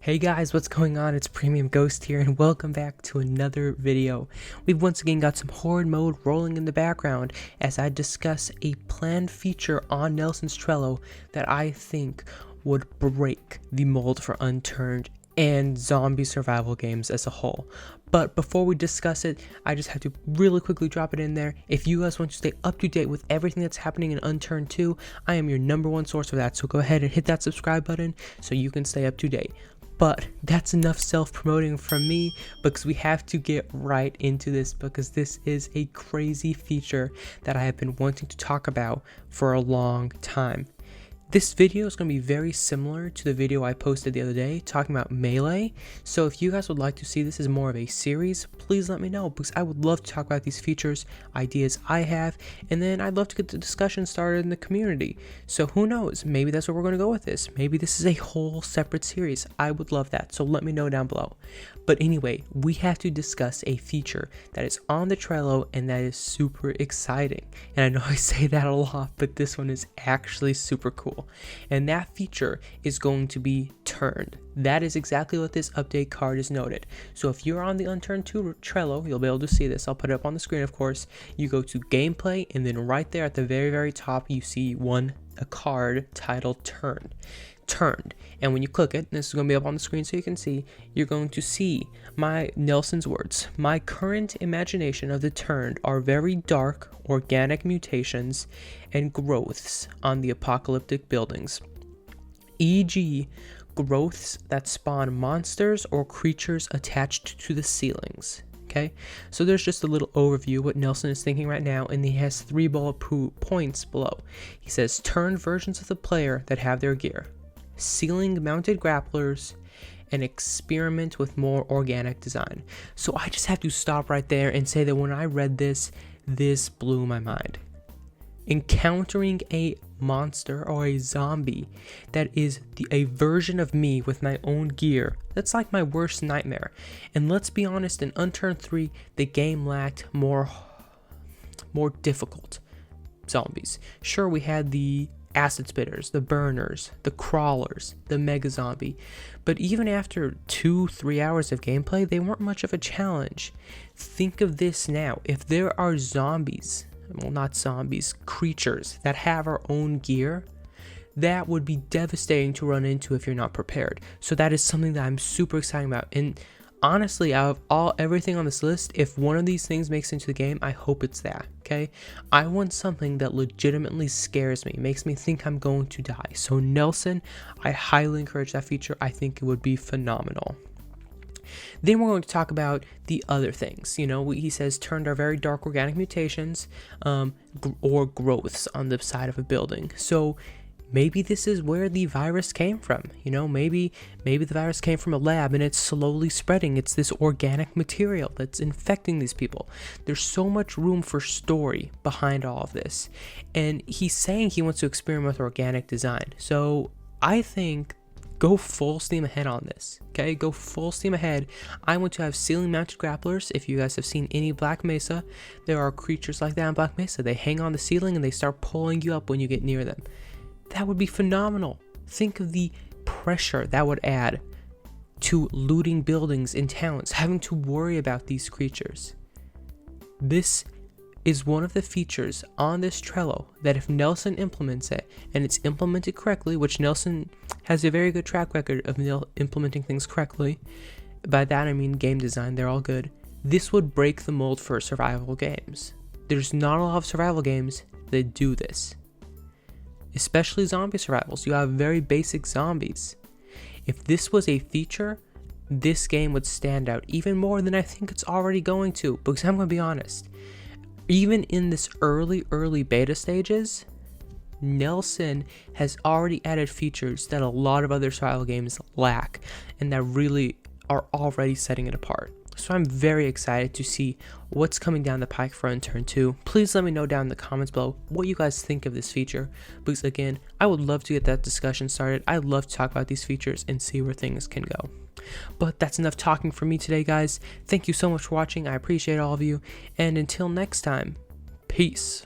Hey guys, what's going on? It's Premium Ghost here, and welcome back to another video. We've once again got some HORDE mode rolling in the background as I discuss a planned feature on Nelson's Trello that I think would break the mold for Unturned and zombie survival games as a whole. But before we discuss it, I just have to really quickly drop it in there. If you guys want to stay up to date with everything that's happening in Unturned 2, I am your #1 source for that, so go ahead and hit that subscribe button so you can stay up to date. But that's enough self-promoting from me, because we have to get right into this, because this is a crazy feature that I have been wanting to talk about for a long time. This video is going to be very similar to the video I posted the other day talking about Melee, so if you guys would like to see this as more of a series, please let me know, because I would love to talk about these features, ideas I have, and then I'd love to get the discussion started in the community. So who knows, maybe that's where we're going to go with this. Maybe this is a whole separate series. I would love that, so let me know down below. But anyway, we have to discuss a feature that is on the Trello and that is super exciting. And I know I say that a lot, but this one is actually super cool. And that feature is going to be Turned. That is exactly what this update card is noted. So if you're on the Unturned 2 Trello, you'll be able to see this. I'll put it up on the screen, of course. You go to gameplay, and then right there at the very top, you see a card titled Turned. And when you click it, this is going to be up on the screen so you can see, you're going to see Nelson's words. My current imagination of the Turned are very dark, organic mutations and growths on the apocalyptic buildings, e.g. growths that spawn monsters or creatures attached to the ceilings. Okay, so there's just a little overview what Nelson is thinking right now, and he has 3 bullet points below. He says Turned versions of the player that have their gear, ceiling mounted grapplers, and experiment with more organic design. So I just have to stop right there and say that when I read this blew my mind. Encountering a monster or a zombie that is a version of me with my own gear, that's like my worst nightmare. And let's be honest, in Unturned 3 the game lacked more difficult zombies. Sure, we had the acid spitters, the burners, the crawlers, the mega zombie, but even after 2-3 hours of gameplay, they weren't much of a challenge. Think of this now, if there are zombies, well, not zombies, creatures that have our own gear, that would be devastating to run into if you're not prepared. So that is something that I'm super excited about. And honestly, out of everything on this list, if one of these things makes it into the game, I hope it's that, okay? I want something that legitimately scares me, makes me think I'm going to die. So Nelson, I highly encourage that feature. I think it would be phenomenal. Then we're going to talk about the other things. You know, he says Turned are very dark organic mutations or growths on the side of a building. So maybe this is where the virus came from. You know, maybe the virus came from a lab and it's slowly spreading. It's this organic material that's infecting these people. There's so much room for story behind all of this. And he's saying he wants to experiment with organic design. So I think go full steam ahead on this, okay? Go full steam ahead. I want to have ceiling mounted grapplers. If you guys have seen any Black Mesa, there are creatures like that in Black Mesa. They hang on the ceiling and they start pulling you up when you get near them. That would be phenomenal. Think of the pressure that would add to looting buildings in towns, having to worry about these creatures. This is one of the features on this Trello that if Nelson implements it, and it's implemented correctly, which Nelson has a very good track record of implementing things correctly, by that I mean game design, they're all good, this would break the mold for survival games. There's not a lot of survival games that do this, especially zombie survivals. You have very basic zombies. If this was a feature, this game would stand out even more than I think it's already going to, because I'm going to be honest, even in this early beta stages, Nelson has already added features that a lot of other survival games lack and that really are already setting it apart. So I'm very excited to see what's coming down the pike for Unturned 2. Please let me know down in the comments below what you guys think of this feature, because again, I would love to get that discussion started. I'd love to talk about these features and see where things can go. But that's enough talking for me today, guys. Thank you so much for watching. I appreciate all of you, and until next time, peace.